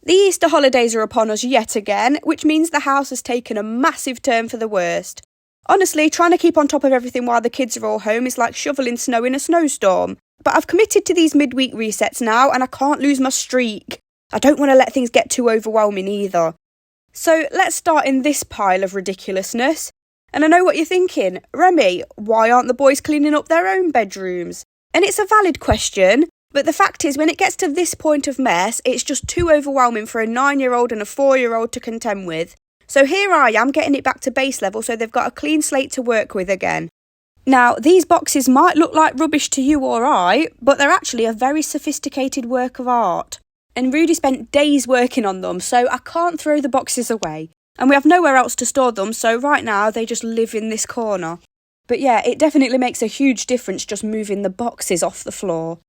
The Easter holidays are upon us yet again, which means the house has taken a massive turn for the worst. Honestly, trying to keep on top of everything while the kids are all home is like shoveling snow in a snowstorm. But I've committed to these midweek resets now and I can't lose my streak. I don't want to let things get too overwhelming either. So let's start in this pile of ridiculousness. And I know what you're thinking, Remy, why aren't the boys cleaning up their own bedrooms? And it's a valid question, but the fact is when it gets to this point of mess, it's just too overwhelming for a 9-year-old and a 4-year-old to contend with. So here I am getting it back to base level so they've got a clean slate to work with again. Now, these boxes might look like rubbish to you or I, but they're actually a very sophisticated work of art. And Rudy spent days working on them, so I can't throw the boxes away. And we have nowhere else to store them, so right now they just live in this corner. But yeah, it definitely makes a huge difference just moving the boxes off the floor.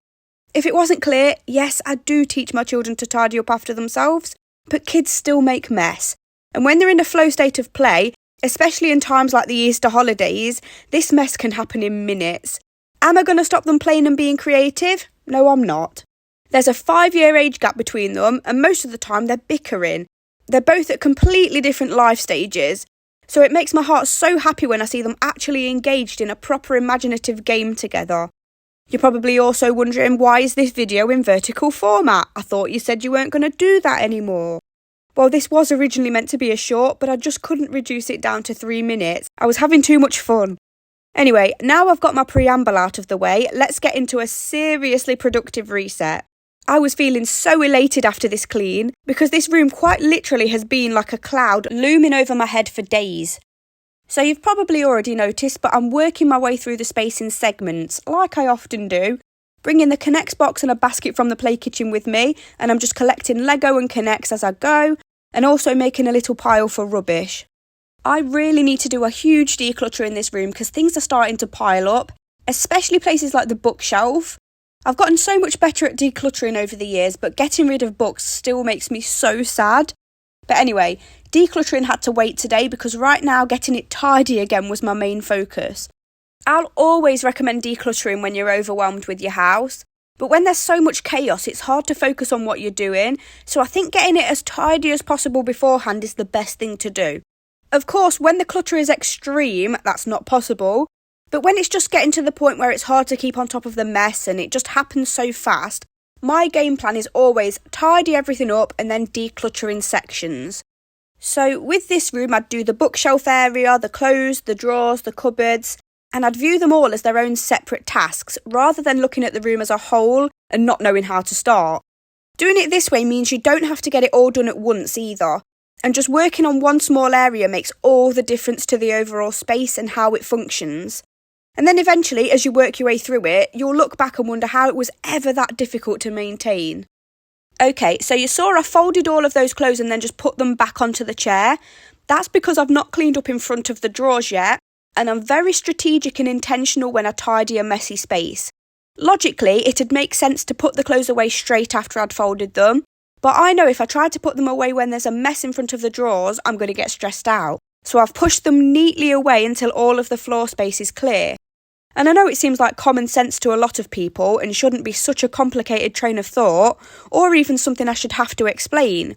If it wasn't clear, yes, I do teach my children to tidy up after themselves, but kids still make mess. And when they're in a flow state of play, especially in times like the Easter holidays, this mess can happen in minutes. Am I going to stop them playing and being creative? No, I'm not. There's a 5-year age gap between them, and most of the time they're bickering. They're both at completely different life stages, so it makes my heart so happy when I see them actually engaged in a proper imaginative game together. You're probably also wondering, why is this video in vertical format? I thought you said you weren't going to do that anymore. Well, this was originally meant to be a short, but I just couldn't reduce it down to 3 minutes. I was having too much fun. Anyway, now I've got my preamble out of the way, let's get into a seriously productive reset. I was feeling so elated after this clean, because this room quite literally has been like a cloud looming over my head for days. So you've probably already noticed, but I'm working my way through the space in segments, like I often do, bringing the Connects box and a basket from the play kitchen with me, and I'm just collecting Lego and Connects as I go, and also making a little pile for rubbish. I really need to do a huge declutter in this room because things are starting to pile up, especially places like the bookshelf. I've gotten so much better at decluttering over the years, but getting rid of books still makes me so sad. But anyway, decluttering had to wait today because right now getting it tidy again was my main focus. I'll always recommend decluttering when you're overwhelmed with your house, but when there's so much chaos, it's hard to focus on what you're doing, so I think getting it as tidy as possible beforehand is the best thing to do. Of course, when the clutter is extreme, that's not possible, but when it's just getting to the point where it's hard to keep on top of the mess and it just happens so fast, my game plan is always tidy everything up and then declutter in sections. So with this room, I'd do the bookshelf area, the clothes, the drawers, the cupboards, and I'd view them all as their own separate tasks, rather than looking at the room as a whole and not knowing how to start. Doing it this way means you don't have to get it all done at once either, and just working on one small area makes all the difference to the overall space and how it functions. And then eventually, as you work your way through it, you'll look back and wonder how it was ever that difficult to maintain. Okay, so you saw I folded all of those clothes and then just put them back onto the chair. That's because I've not cleaned up in front of the drawers yet, and I'm very strategic and intentional when I tidy a messy space. Logically, it'd make sense to put the clothes away straight after I'd folded them, but I know if I try to put them away when there's a mess in front of the drawers, I'm going to get stressed out. So I've pushed them neatly away until all of the floor space is clear. And I know it seems like common sense to a lot of people and shouldn't be such a complicated train of thought, or even something I should have to explain.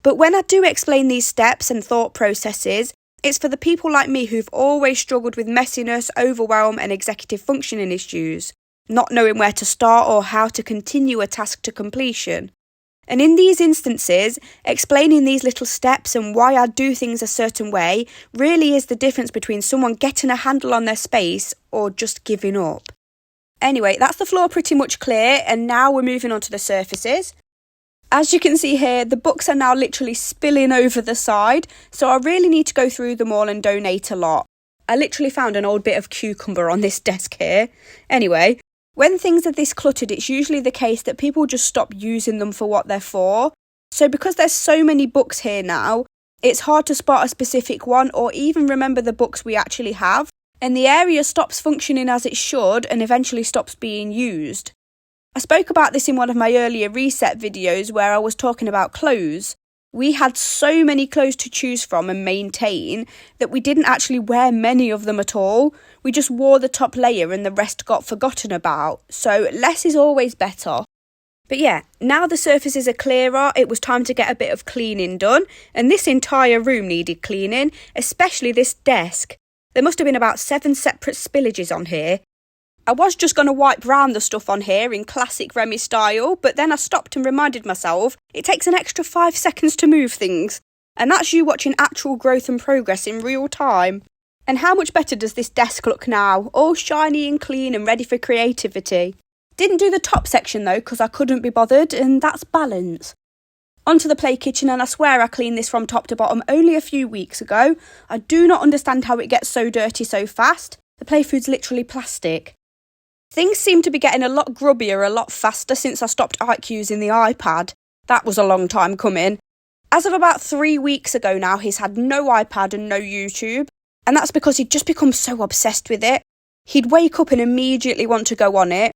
But when I do explain these steps and thought processes, it's for the people like me who've always struggled with messiness, overwhelm and executive functioning issues, not knowing where to start or how to continue a task to completion. And in these instances, explaining these little steps and why I do things a certain way really is the difference between someone getting a handle on their space or just giving up. Anyway, that's the floor pretty much clear, and now we're moving on to the surfaces. As you can see here, the books are now literally spilling over the side, so I really need to go through them all and donate a lot. I literally found an old bit of cucumber on this desk here. Anyway, when things are this cluttered, it's usually the case that people just stop using them for what they're for. So because there's so many books here now, it's hard to spot a specific one or even remember the books we actually have, and the area stops functioning as it should and eventually stops being used. I spoke about this in one of my earlier reset videos where I was talking about clothes. We had so many clothes to choose from and maintain that we didn't actually wear many of them at all. We just wore the top layer and the rest got forgotten about. So less is always better. But yeah, now the surfaces are clearer, it was time to get a bit of cleaning done, and this entire room needed cleaning, especially this desk. There must have been about 7 separate spillages on here. I was just going to wipe round the stuff on here in classic Remy style, but then I stopped and reminded myself it takes an extra 5 seconds to move things, and that's you watching actual growth and progress in real time. And how much better does this desk look now, all shiny and clean and ready for creativity? Didn't do the top section though because I couldn't be bothered, and that's balance. Onto the play kitchen, and I swear I cleaned this from top to bottom only a few weeks ago. I do not understand how it gets so dirty so fast. The play food's literally plastic. Things seem to be getting a lot grubbier a lot faster since I stopped Ike using the iPad. That was a long time coming. As of about 3 weeks ago now, he's had no iPad and no YouTube, and that's because he'd just become so obsessed with it. He'd wake up and immediately want to go on it.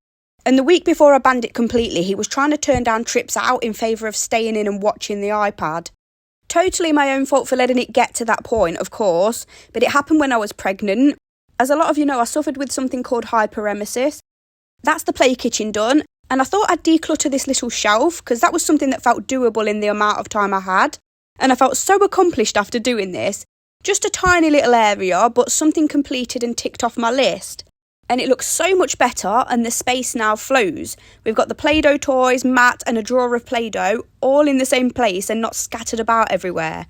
And the week before I banned it completely, he was trying to turn down trips out in favour of staying in and watching the iPad. Totally my own fault for letting it get to that point, of course, but it happened when I was pregnant. As a lot of you know, I suffered with something called hyperemesis. That's the play kitchen done, and I thought I'd declutter this little shelf because that was something that felt doable in the amount of time I had. And I felt so accomplished after doing this. Just a tiny little area, but something completed and ticked off my list. And it looks so much better, and the space now flows. We've got the Play-Doh toys, mat and a drawer of Play-Doh all in the same place and not scattered about everywhere.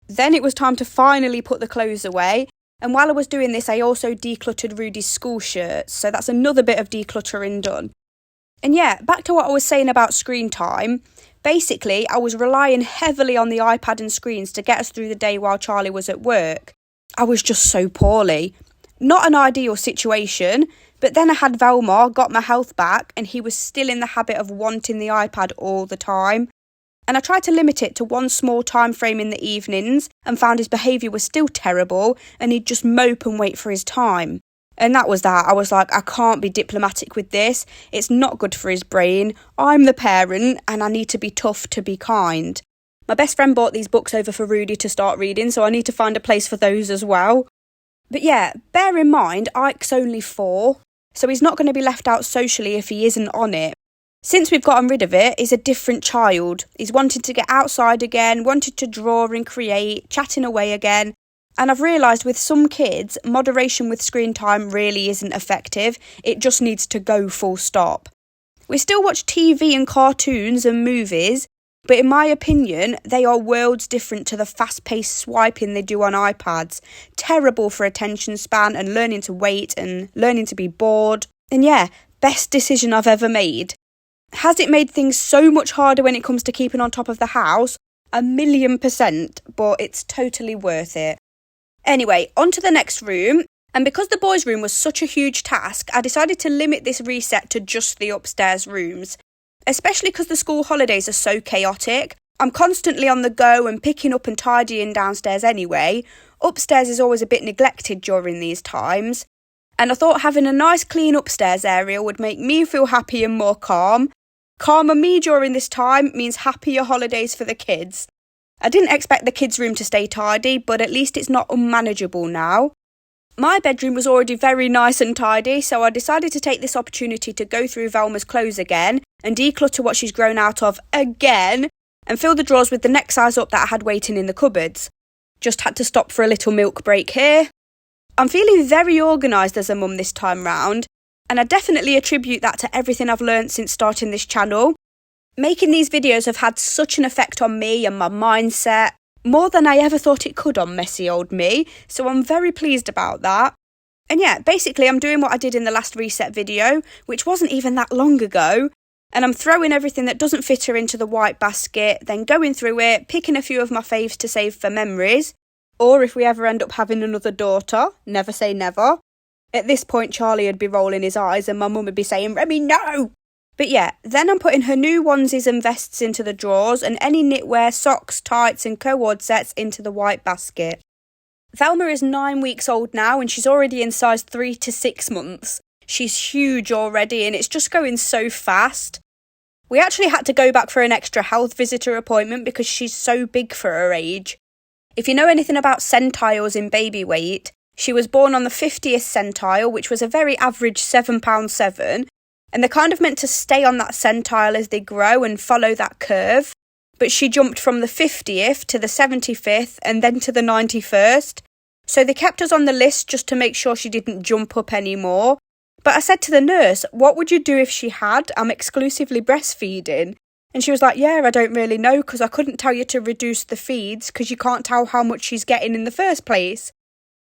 Then it was time to finally put the clothes away, and while I was doing this I also decluttered Rudy's school shirts, so that's another bit of decluttering done. And yeah, back to what I was saying about screen time. Basically, I was relying heavily on the iPad and screens to get us through the day while Charlie was at work. I was just so poorly. Not an ideal situation, but then I had Velma, got my health back, and he was still in the habit of wanting the iPad all the time. And I tried to limit it to one small time frame in the evenings and found his behaviour was still terrible and he'd just mope and wait for his time. And that was that. I was like, I can't be diplomatic with this. It's not good for his brain. I'm the parent and I need to be tough to be kind. My best friend bought these books over for Rudy to start reading, so I need to find a place for those as well. But yeah, bear in mind, Ike's only 4, so he's not going to be left out socially if he isn't on it. Since we've gotten rid of it, he's a different child. He's wanted to get outside again, wanted to draw and create, chatting away again. And I've realised with some kids, moderation with screen time really isn't effective. It just needs to go full stop. We still watch TV and cartoons and movies, but in my opinion, they are worlds different to the fast-paced swiping they do on iPads. Terrible for attention span and learning to wait and learning to be bored. And yeah, best decision I've ever made. Has it made things so much harder when it comes to keeping on top of the house? 1,000,000%, but it's totally worth it. Anyway, on to the next room. And because the boys' room was such a huge task, I decided to limit this reset to just the upstairs rooms. Especially because the school holidays are so chaotic. I'm constantly on the go and picking up and tidying downstairs anyway. Upstairs is always a bit neglected during these times. And I thought having a nice clean upstairs area would make me feel happy and more calm. Calmer me during this time means happier holidays for the kids. I didn't expect the kids' room to stay tidy, but at least it's not unmanageable now. My bedroom was already very nice and tidy, so I decided to take this opportunity to go through Velma's clothes again and declutter what she's grown out of again and fill the drawers with the next size up that I had waiting in the cupboards. Just had to stop for a little milk break here. I'm feeling very organised as a mum this time round, and I definitely attribute that to everything I've learnt since starting this channel. Making these videos have had such an effect on me and my mindset, more than I ever thought it could on messy old me, so I'm very pleased about that. And yeah, basically I'm doing what I did in the last reset video, which wasn't even that long ago, and I'm throwing everything that doesn't fit her into the white basket, then going through it, picking a few of my faves to save for memories, or if we ever end up having another daughter, never say never. At this point Charlie would be rolling his eyes and my mum would be saying, "Remy, no!" But yeah, then I'm putting her new onesies and vests into the drawers and any knitwear, socks, tights and co-ord sets into the white basket. Velma is 9 weeks old now and she's already in size 3 to 6 months. She's huge already and it's just going so fast. We actually had to go back for an extra health visitor appointment because she's so big for her age. If you know anything about centiles in baby weight, she was born on the 50th centile, which was a very average 7'7", and they're kind of meant to stay on that centile as they grow and follow that curve. But she jumped from the 50th to the 75th and then to the 91st. So they kept us on the list just to make sure she didn't jump up anymore. But I said to the nurse, what would you do if she had? I'm exclusively breastfeeding. And she was like, yeah, I don't really know because I couldn't tell you to reduce the feeds because you can't tell how much she's getting in the first place.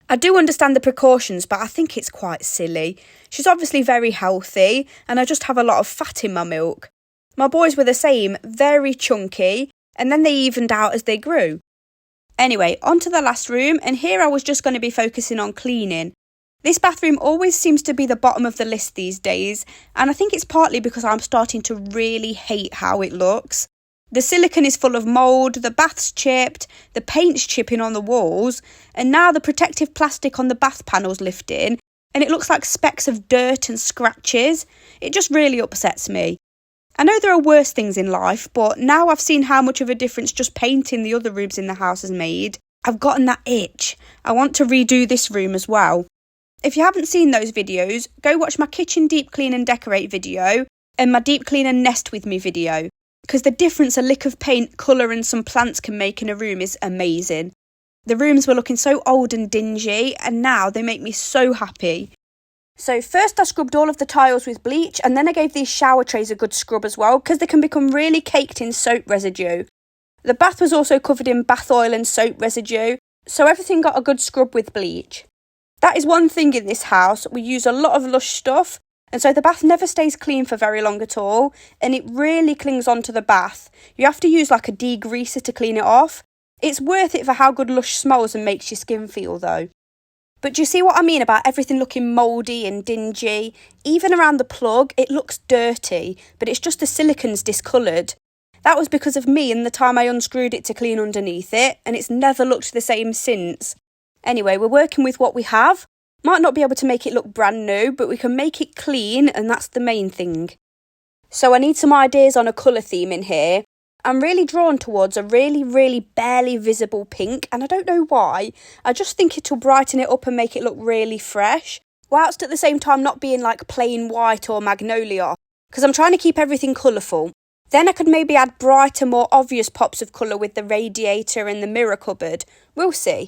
I do understand the precautions, but I think it's quite silly. She's obviously very healthy and I just have a lot of fat in my milk. My boys were the same, very chunky, and then they evened out as they grew. Anyway, on to the last room, and here I was just going to be focusing on cleaning. This bathroom always seems to be the bottom of the list these days, and I think it's partly because I'm starting to really hate how it looks. The silicone is full of mould, the bath's chipped, the paint's chipping on the walls, and now the protective plastic on the bath panel's lifting, and it looks like specks of dirt and scratches. It just really upsets me. I know there are worse things in life, but now I've seen how much of a difference just painting the other rooms in the house has made, I've gotten that itch. I want to redo this room as well. If you haven't seen those videos, go watch my kitchen deep clean and decorate video and my deep clean and nest with me video, because the difference a lick of paint, colour and some plants can make in a room is amazing. The rooms were looking so old and dingy, and now they make me so happy. So first I scrubbed all of the tiles with bleach, and then I gave these shower trays a good scrub as well, because they can become really caked in soap residue. The bath was also covered in bath oil and soap residue, so everything got a good scrub with bleach. That is one thing in this house, we use a lot of Lush stuff, and so the bath never stays clean for very long at all, and it really clings onto the bath. You have to use like a degreaser to clean it off. It's worth it for how good Lush smells and makes your skin feel though. But do you see what I mean about everything looking mouldy and dingy? Even around the plug, it looks dirty, but it's just the silicone's discoloured. That was because of me and the time I unscrewed it to clean underneath it, and it's never looked the same since. Anyway, we're working with what we have. Might not be able to make it look brand new, but we can make it clean, and that's the main thing. So I need some ideas on a colour theme in here. I'm really drawn towards a really barely visible pink, and I don't know why. I just think it'll brighten it up and make it look really fresh, whilst at the same time not being like plain white or magnolia, because I'm trying to keep everything colourful. Then I could maybe add brighter, more obvious pops of colour with the radiator and the mirror cupboard. We'll see.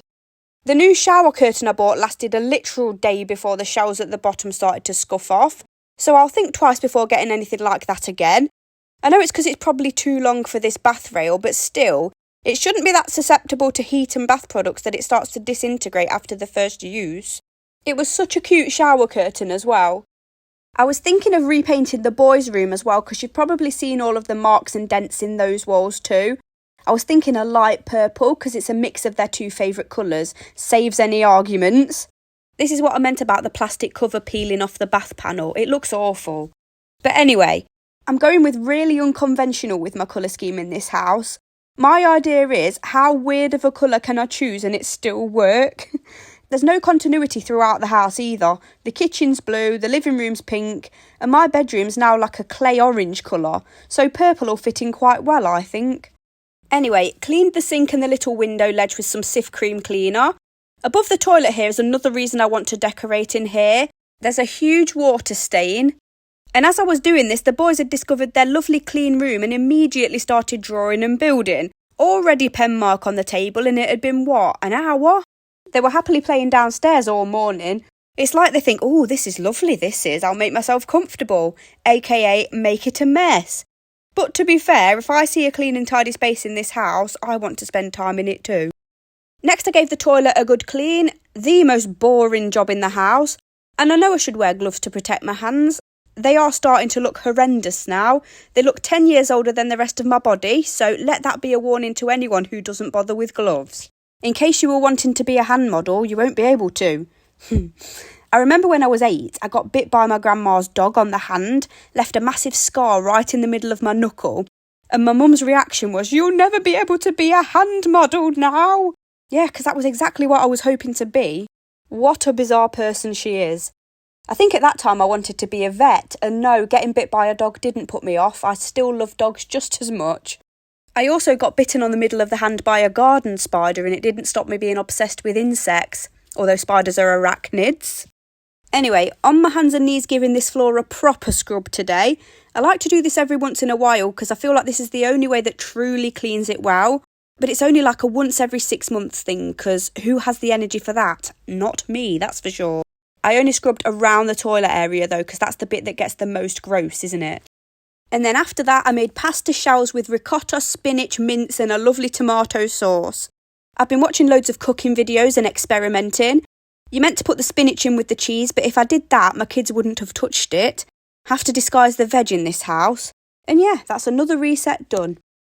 The new shower curtain I bought lasted a literal day before the shelves at the bottom started to scuff off, so I'll think twice before getting anything like that again. I know it's because it's probably too long for this bath rail, but still, it shouldn't be that susceptible to heat and bath products that it starts to disintegrate after the first use. It was such a cute shower curtain as well. I was thinking of repainting the boys' room as well, because you've probably seen all of the marks and dents in those walls too. I was thinking a light purple because it's a mix of their two favourite colours, saves any arguments. This is what I meant about the plastic cover peeling off the bath panel. It looks awful. But anyway, I'm going with really unconventional with my colour scheme in this house. My idea is, how weird of a colour can I choose and it still work? There's no continuity throughout the house either. The kitchen's blue, the living room's pink, and my bedroom's now like a clay orange colour, so purple will fit in quite well, I think. Anyway, cleaned the sink and the little window ledge with some Cif cream cleaner. Above the toilet here is another reason I want to decorate in here. There's a huge water stain. And as I was doing this, the boys had discovered their lovely clean room and immediately started drawing and building. Already pen mark on the table, and it had been, what, an hour? They were happily playing downstairs all morning. It's like they think, oh, this is lovely, this is. I'll make myself comfortable. AKA, make it a mess. But to be fair, if I see a clean and tidy space in this house, I want to spend time in it too. Next, I gave the toilet a good clean, the most boring job in the house. And I know I should wear gloves to protect my hands. They are starting to look horrendous now. They look 10 years older than the rest of my body, so let that be a warning to anyone who doesn't bother with gloves. In case you were wanting to be a hand model, you won't be able to. I remember when I was 8, I got bit by my grandma's dog on the hand, left a massive scar right in the middle of my knuckle, and my mum's reaction was, "You'll never be able to be a hand model now." Yeah, because that was exactly what I was hoping to be. What a bizarre person she is. I think at that time I wanted to be a vet, and no, getting bit by a dog didn't put me off. I still love dogs just as much. I also got bitten on the middle of the hand by a garden spider, and it didn't stop me being obsessed with insects, although spiders are arachnids. Anyway, on my hands and knees giving this floor a proper scrub today. I like to do this every once in a while because I feel like this is the only way that truly cleans it well. But it's only like a once every 6 months thing because who has the energy for that? Not me, that's for sure. I only scrubbed around the toilet area though because that's the bit that gets the most gross, isn't it? And then after that I made pasta shells with ricotta, spinach, mince and a lovely tomato sauce. I've been watching loads of cooking videos and experimenting. You meant to put the spinach in with the cheese, but if I did that, my kids wouldn't have touched it. Have to disguise the veg in this house. And yeah, that's another reset done.